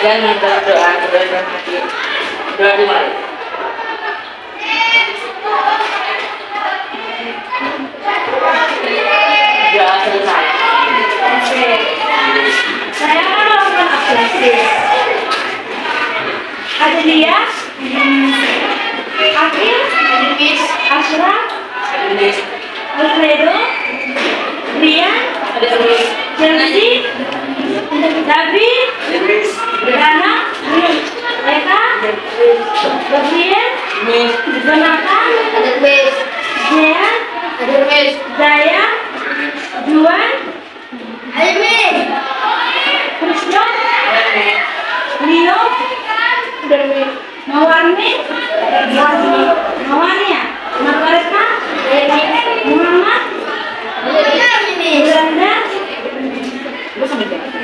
dan berdoa dalam hati. Doa dimulai. Doa selesai. Oke. Saya akan melakukan apresiasi. Adelia, Akil, Ashraf, Alfredo, Rian, Chelsea, David, Dana, Eka, Gabriel, Jonathan, Jean, Zaya, Juan, Kriston, Leo, Mawarni, Mawania, Margareta, Muhammad, Belanda,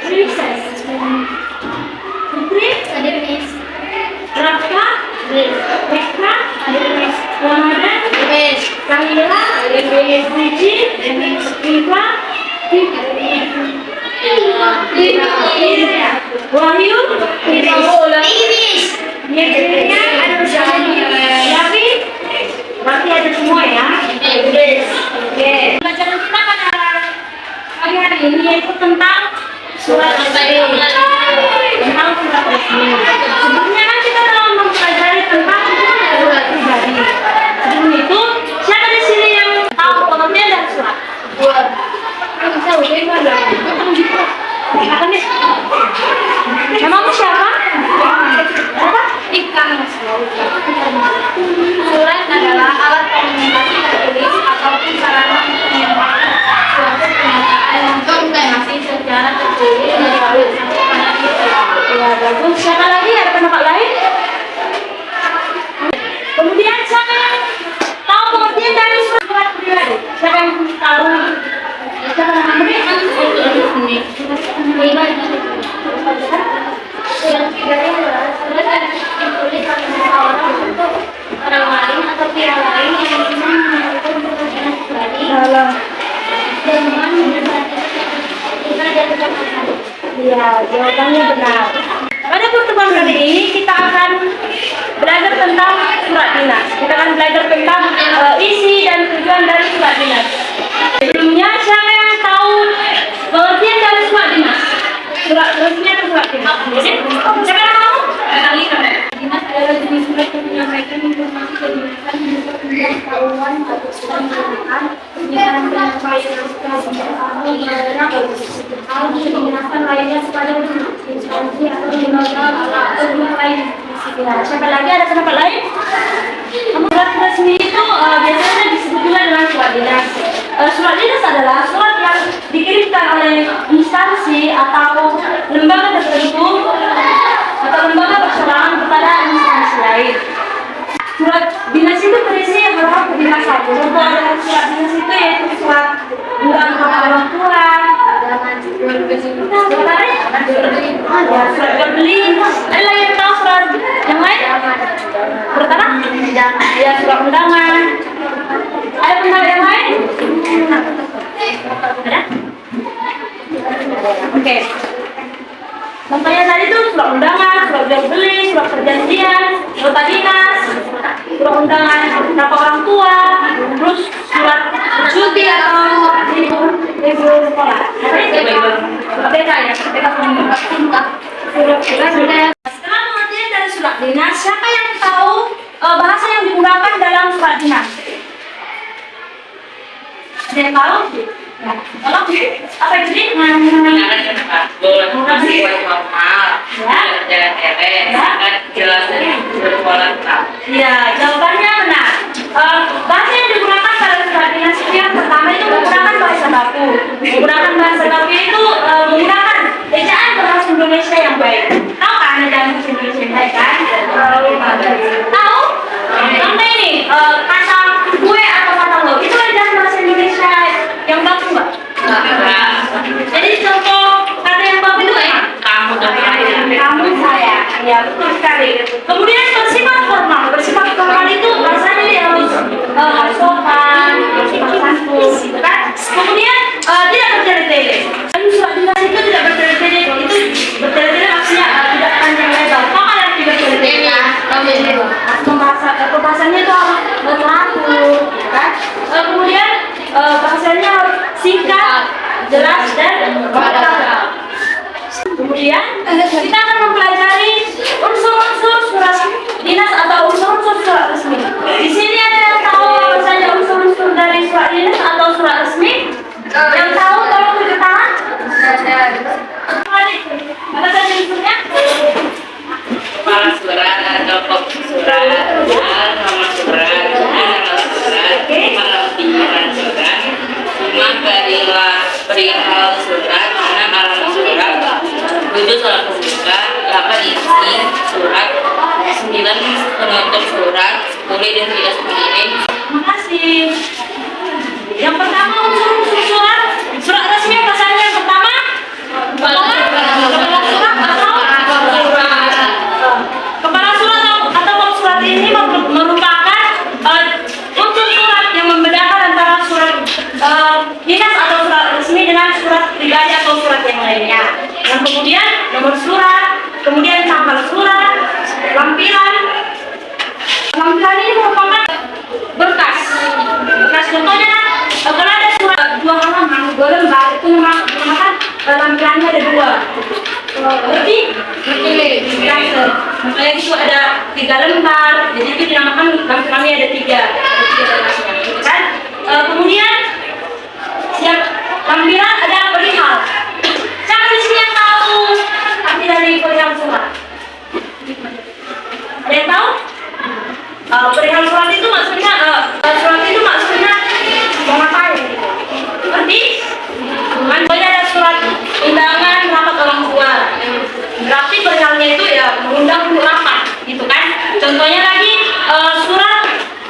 Princess, Putri, Rafka, Rekha, Ramadan, Kamila, Puji, Iva, Wahyu, Yevgenia, David, berarti ada semua ya. Oke. Pelajaran kita pada pagi hari ini yaitu tentang surat resmi. Tentang surat resmi. Sebelumnya kan kita telah mempelajari tentang surat pribadi. Sebelum itu, siapa di sini yang tahu pengertian dari surat? Silakan nih. Namamu siapa? Apa? Ikan. Surat adalah alat komunikasi tertulis ataupun sarana penyampaian suatu pernyataan yang komunikasi secara tertulis dari awal sampai pada akhir. Ya, bagus. Siapa lagi? Ada pendapat lain? Kemudian siapa yang tahu pengertian dari surat pribadi? Siapa yang tahu? Siapa yang memberi? Surat pribadi adalah surat yang ditulis oleh seseorang untuk orang lain atau pihak lain yang ingin menyampaikan kepentingan pribadi dengan kita dan kesempatan. Ya, jawabannya benar. Pada pertemuan kali ini kita akan belajar tentang surat dinas. Kita akan belajar tentang isi dan tujuan dari surat dinas. Sebelumnya siapa yang tahu pengertian dari surat dinas? Surat resmi atau surat dinas? Siapa yang tahu? Dinas adalah jenis surat yang menyampaikan informasi kedinasan berupa pengetahuan atau pendidikan, penyiaran penyampaian pengalaman, hal kedinasan lainnya kepada instansi atau lembaga atau pihak lain. Siapa lagi? Ada pendapat lain? Surat resmi itu biasanya disebut juga dengan surat dinas. Surat dinas adalah surat yang dikirimkan oleh instansi atau lembaga tertentu atau lembaga perseroan kepada instansi lain. Surat dinas itu berisi hal-hal kedinasan. Contoh dari surat dinas itu yaitu surat undangan kepada orang tua, surat jual beli. Ada lagi yang tahu surat yang lain? Pertama, ya surat undangan. Ada pendapat yang lain? Ada? Oke. Contohnya tadi itu surat undangan, surat jual beli, surat perjanjian, nota dinas, surat undangan berapa orang tua, terus surat cuti atau libur sekolah. Surat BK ya, BK surat. Setelah pengertian dari surat dinas, siapa yang tahu bahasa yang digunakan dalam surat dinas? Ada yang tahu? Ya, tolong. Apa itu? Ya, jawabannya benar. Bahasa yang digunakan pada surat dinas itu yang pertama itu menggunakan bahasa baku. Menggunakan bahasa baku itu menggunakan ejaan bahasa Indonesia yang baik. Tahu kan ejaan bahasa Indonesia yang baik kan? Tahu? Contoh ini kata gue atau kata lo itu ejaan bahasa Indonesia yang baku nggak? Jadi contoh kata yang baku itu kamu dan saya. Kamu saya. Ya betul sekali. Kemudian bersifat formal. Bersifat formal itu bahasanya dia harus sopan, sopan santun, gitu kan? Kemudian tidak bertele-tele. Surat dinas itu tidak bertele-tele. Itu bertele-tele maksudnya tidak akan kemudian kita akan mempelajari unsur-unsur surat dinas atau unsur-unsur surat resmi. Di sini ada yang tahu apa saja unsur-unsur dari surat dinas atau surat resmi? Yang tahu tolong tunjuk tangan. Apa saja unsurnya? Kepala surat atau pokok surat, nama surat, nama surat, pemilihan surat, rumah perihal surat, alamat surat, 7 soal pembuka, 8 isi surat, 9 penutup surat, 10 identitas pengirim. Terima kasih. Yang pertama unsur-unsur surat resmi apa saja? Yang pertama kepala surat atau pokok surat ini merupakan unsur surat yang membedakan antara surat dinas atau surat resmi dengan surat pribadi atau surat yang lainnya. Dan kemudian nomor surat, kemudian tanggal surat, lampiran ini merupakan berkas. Contohnya kalau ada surat 2 halaman, 2 lembar itu menggunakan lampirannya ada 2. Berarti makanya itu ada 3 lembar, jadi itu dinamakan lampirannya ada 3 berkasnya, kan? Kemudian siap lampiran ada perihal. Siapa di sini yang tahu arti dari perihal surat? Ada yang tahu? Perihal surat itu maksudnya mau ngapain? Seperti contohnya ada surat undangan rapat orang tua. Berarti perihalnya itu ya mengundang untuk rapat, gitu kan? Contohnya lagi surat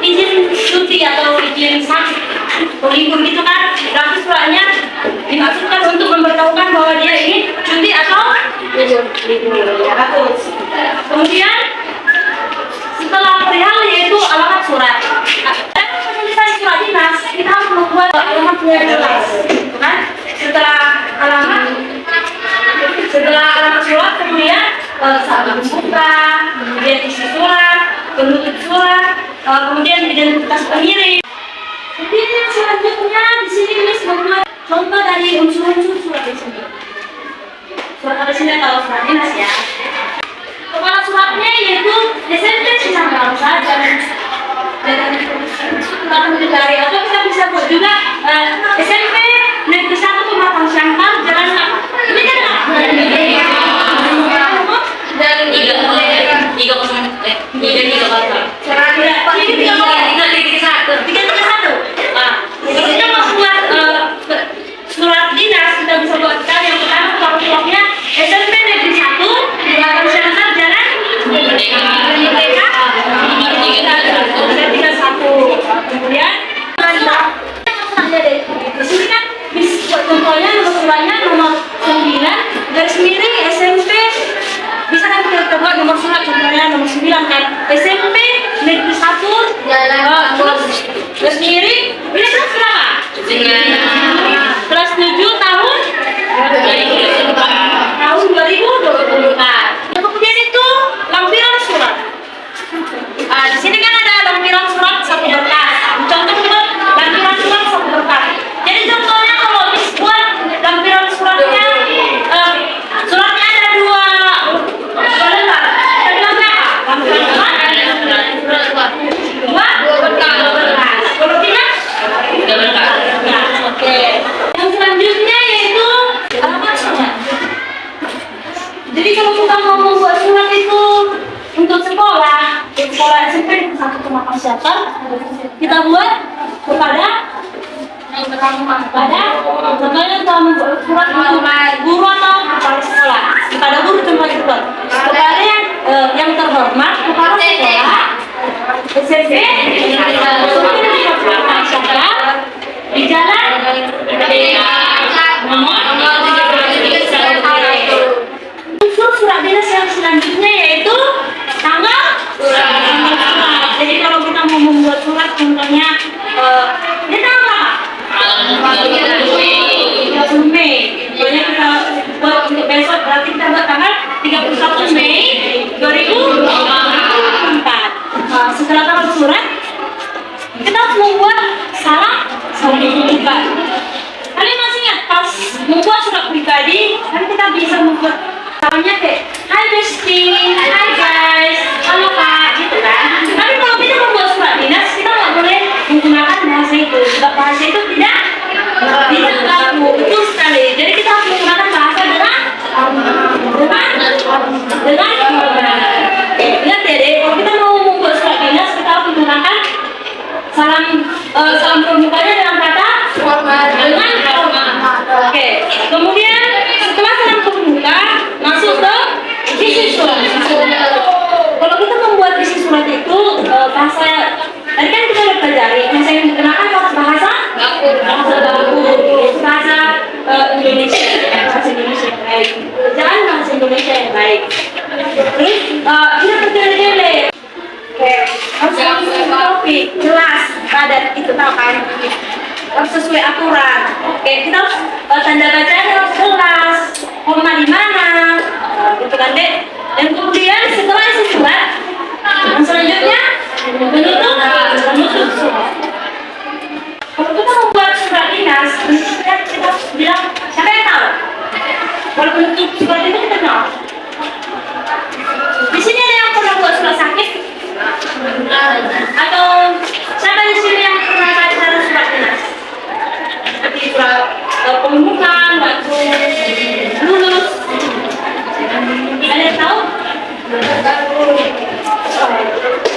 izin cuti atau izin sakit atau libur gitu kan? Berarti suratnya dimaksudkan untuk memberitahukan bahwa dia ingin cuti atau libur. Ya, bagus. Kemudian setelah perihal yaitu alamat surat. Dan penulisan surat dinas kita harus membuat alamatnya jelas, kan? Setelah alamat surat kemudian saat buka, kemudian isi surat, penutup surat, kemudian identitas pengirim. Kemudian yang selanjutnya di sini Miss membuat contoh dari unsur-unsur surat di sini. Surat di sini kalau surat dinas ya. Kepala suratnya yaitu SMP Sisang Bangsa dan dari atau kita bisa buat juga SMP Negeri 1 Pematang Siantar Jalan apa? Ini kan surat dinas kita bisa buat yang pertama kepala suratnya SMP Negeri 1 Pematang Siantar Jalan Merdeka nomor 31. Kemudian di sini kan contohnya nomor suratnya nomor 9 garis miring SMP, bisa kan kita buat nomor surat contohnya nomor 9 kan SMP Negeri 1 terus garis miring ini kelas berapa? Kelas 7 tahun 2024. Kemudian itu lampiran surat. Di sini kan ada lampiran surat 1 berkas. Contoh untuk lampiran surat 1 berkas. Jadi contohnya kalau buat lampiran suratnya ada 2 lembar. Tadi berapa? Lampiran surat 2 berkas. Kalau tidak 3 berkas. Oke. Yang selanjutnya yaitu alamat surat. Jadi kalau kita mau membuat surat itu untuk sekolah SMP 1 Pematang Siantar, kita buat kepada contohnya kita membuat surat untuk guru atau kepala sekolah, kepada guru tempat itu, kepada yang terhormat kepala sekolah SMP Pematang Siantar di Jalan nomor 31. Unsur surat dinas yang selanjutnya yaitu tanggal surat. Jadi kalau kita mau membuat surat contohnya ini tanggal berapa? 30 Mei. Contohnya kita buat untuk besok berarti kita buat tanggal 31 Mei 2024. Setelah tanggal surat kita harus membuat salam pribadi. Kalian masih ingat pas membuat surat pribadi kan kita bisa membuat posting, hai guys, halo kak, gitu kan. Tapi kalau kita membuat surat dinas, kita nggak boleh menggunakan bahasa itu. Sebab bahasa itu tidak baku, betul sekali. Jadi kita harus menggunakan bahasa dengan ingat ya deh, kalau kita mau membuat surat dinas, kita harus menggunakan salam pembukanya dengan kata dengan oke. Kemudian setelah salam pembuka masuk ke isi surat. Kalau kita membuat isi surat itu bahasa tadi kan kita udah pelajari bahasa yang digunakan bahasa baku, bahasa Indonesia yang baik, jangan bahasa Indonesia yang baik. Terus kita bertele-tele. Oke, harus topik jelas, padat, itu tahu kan? Harus sesuai aturan. Oke, kita harus tanda bacanya harus jelas, koma di mana, gitu kan dek. Dan kemudian setelah isi surat, yang selanjutnya menutup surat. Kalau kita membuat surat dinas, kita harus bilang siapa yang tahu? Kalau menutup surat itu kita tahu. Di sini ada yang pernah buat surat sakit? Atau siapa di sini yang pernah baca surat dinas? Seperti surat pembukaan, waktu lulus. Ada yang tahu?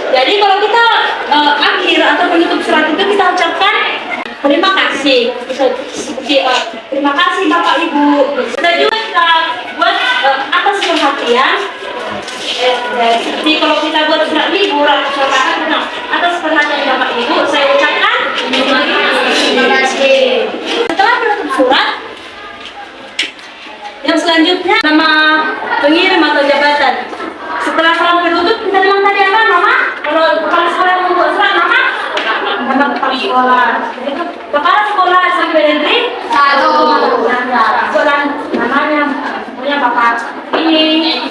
Jadi kalau kita akhir atau penutup surat itu kita ucapkan terima kasih. Seperti terima kasih Bapak Ibu. Kita juga kita buat atas perhatian. Jadi kalau kita buat surat libur atau surat atas perhatian Bapak Ibu, saya ucapkan terima kasih. Setelah penutup surat, yang selanjutnya nama pengirim atau jabatan. Setelah salam tertutup, kita bilang tadi apa, Mama? Kalau kepala sekolah membuat surat, nama kepala sekolah. Itu kepala sekolah sampai negeri sekolah namanya punya Bapak ini.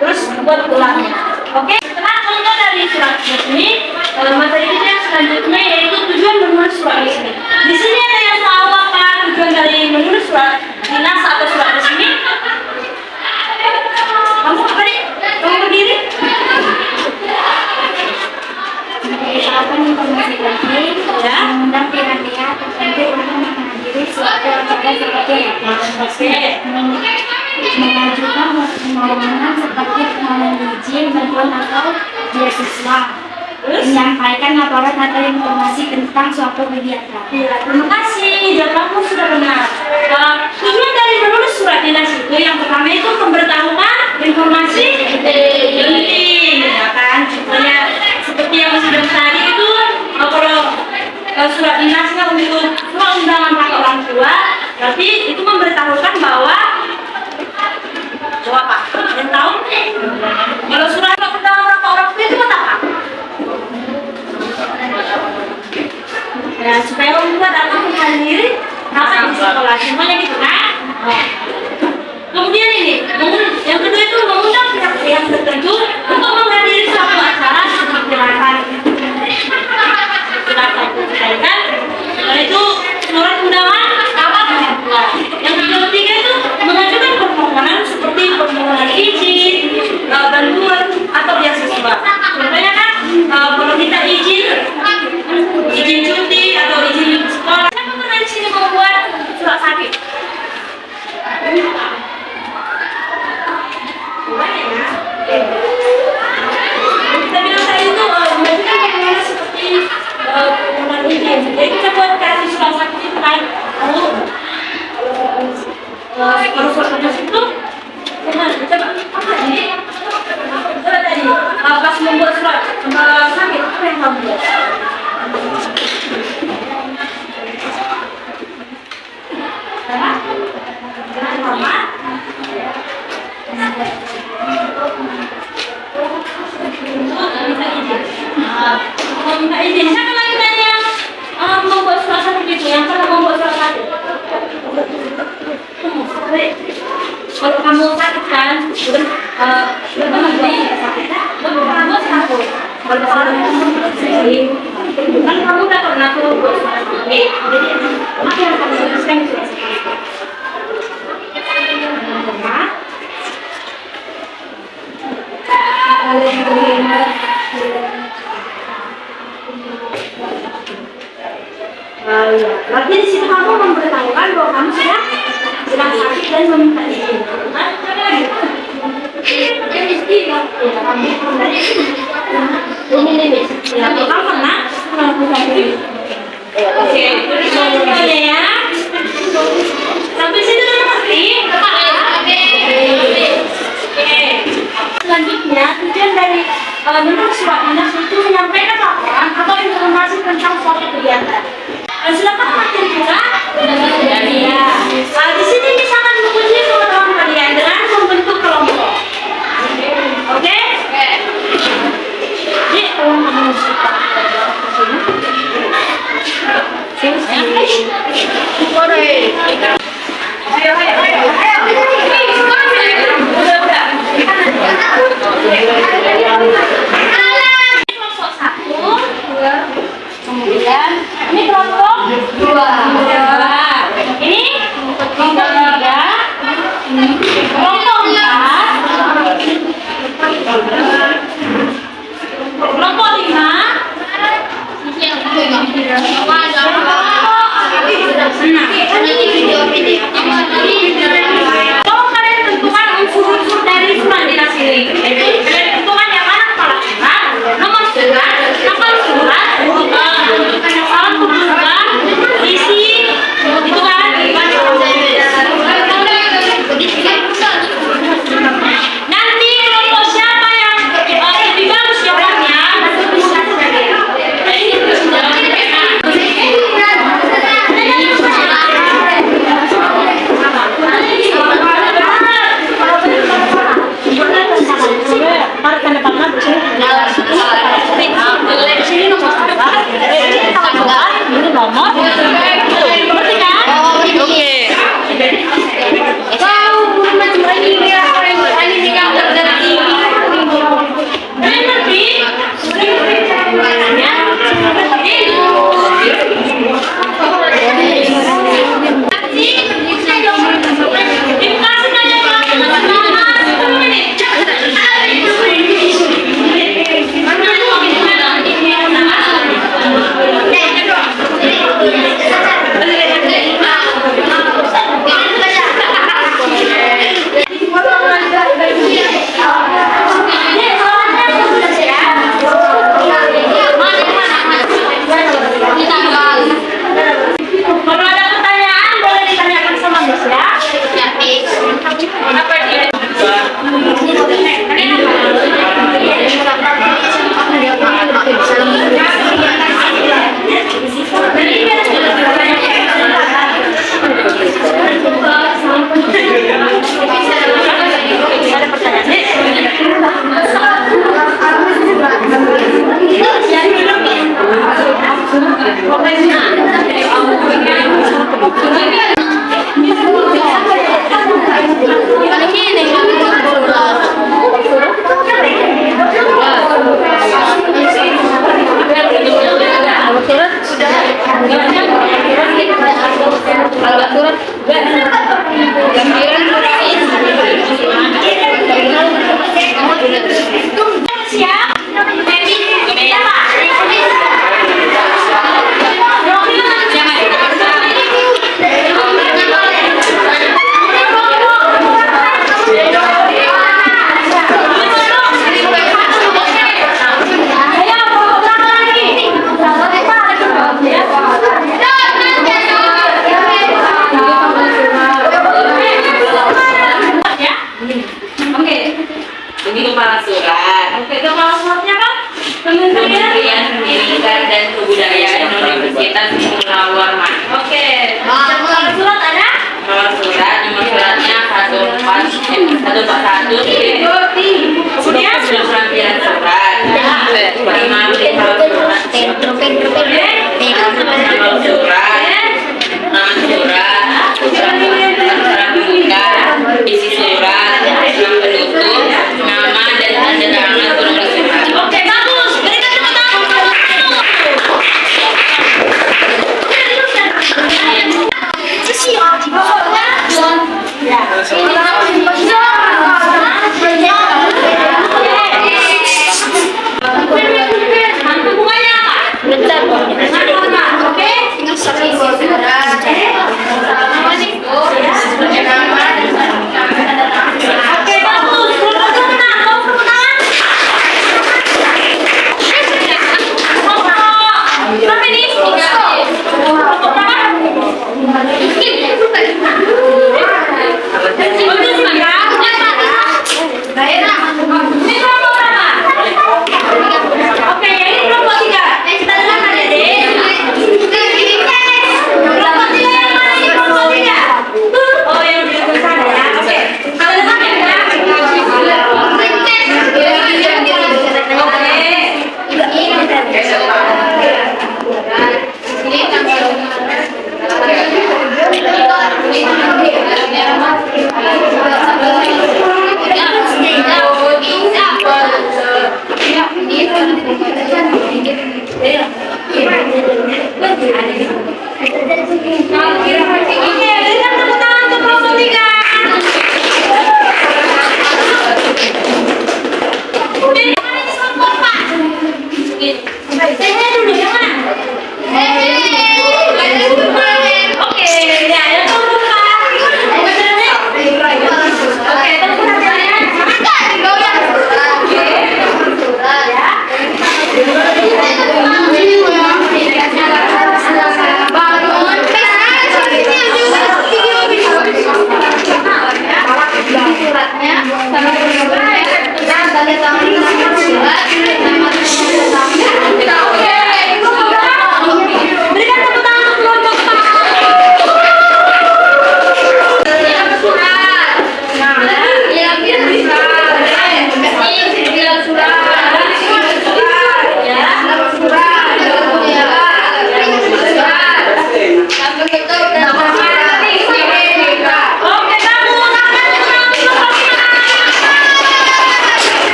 Terus buat ulangnya. Oke. Setelah contoh dari surat resmi, materi kita yang selanjutnya yaitu tujuan menulis surat resmi. Di sini ada yang tahu apa tujuan dari menulis surat dinas atau surat resmi? Kamu apa nih? Kamu berdiri? Mengusahakan informasi penting, mengundang pihak-pihak tertentu untuk menghadiri suatu acara seperti mengajukan permohonan seperti permohonan izin, bantuan atau beasiswa, menyampaikan laporan atau informasi tentang suatu kegiatan. Terima kasih, jawabanmu sudah benar. Tujuan dari menulis surat dinas itu yang pertama itu memberitahukan informasi penting, ya kan? Contohnya seperti yang sudah tadi itu kalau surat dinasnya untuk surat undangan hak orang tua, berarti itu memberitahukan bahwa apa? Yang tahu? Kalau surat undangan hak orang tua itu apa? Ya, supaya orang tua datang menghadiri rapat di sekolah, semuanya gitu kan? Kemudian ini, yang kedua itu mengundang pihak-pihak tertentu untuk menghadiri suatu acara seperti rapat. Kan? Setelah itu surat undangan apa orang tua. Yang ketiga itu mengajukan permohonan seperti permohonan izin, bantuan atau beasiswa. Contohnya kan, kalau kita izin cuti atau izin sekolah. Siapa pernah di sini membuat surat sakit? Banyak ya. Kita bilang tadi itu mengajukan permohonan seperti permohonan izin. Jadi kita buat kasih surat sakit itu kan. Kalau surat sakit itu coba apa ini? Coba tadi pas membuat surat sakit apa yang kamu buat? Minta izin. Siapa lagi tadi yang membuat surat sakit itu? Yang pernah membuat surat sakit? Kalau kamu sakit kan, kamu sakit. Kalau kan kamu udah pernah membuat surat sakit. Jadi apa yang kamu tuliskan surat sakit? Berarti di situ kamu memberitahukan bahwa kamu sedang sakit dan meminta izin. Ya, kamu pernah? Oke, semuanya ya. Sampai situ udah ngerti? Oke. Selanjutnya, tujuan dari menurut surat dinas itu menyampaikan laporan atau informasi tentang suatu kegiatan. Silakan materi juga. Ya. Di sini misalkan menguji pengetahuan kalian dengan membentuk kelompok. Oke? Jadi kalau kamu suka kelompok 1, kemudian ini kelompok 2, ini kelompok 3, kelompok 4, kelompok 5, kalau kalian tentukan unsur-unsur dari surat dinas ini, kalian tentukan yang mana kepala surat, nomor surat, tanggal surat, tentukan yang salah tujuan, isi, itu kan nanti kelompok siapa yang lebih bagus jawabannya,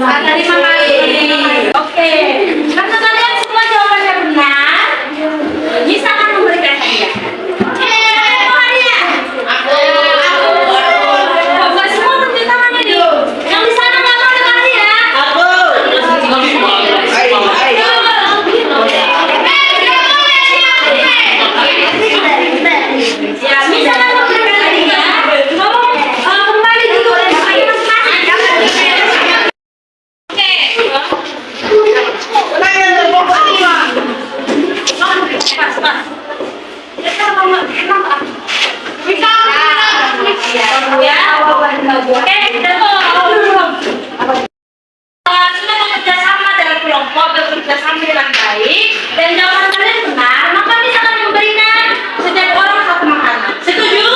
Terima kasih. Oke, karena kalian semua jawabannya benar, Nisa akan memberikan hadiah. Mau hadiah? Aku. Bapak semua tunjuk tangan ini. Yang di sana nggak mau dengar hadiah? Ya, Nisa akan memberikan hadiah. Ngomong kembali dulu ke masing-masing. Pas, pas. Kita mau kenapa? Bisa. Ya. Oke, kita sudah bekerja sama dalam kelompok, bekerja sama dengan baik, dan jawaban kalian benar, maka bisa akan memberikan setiap orang satu makanan. Setuju?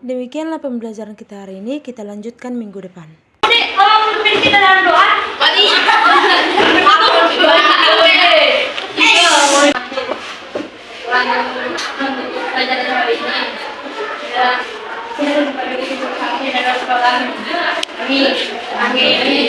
Demikianlah pembelajaran kita hari ini, kita lanjutkan minggu depan. Jadi, kalau memimpin kita dalam doa, Amin.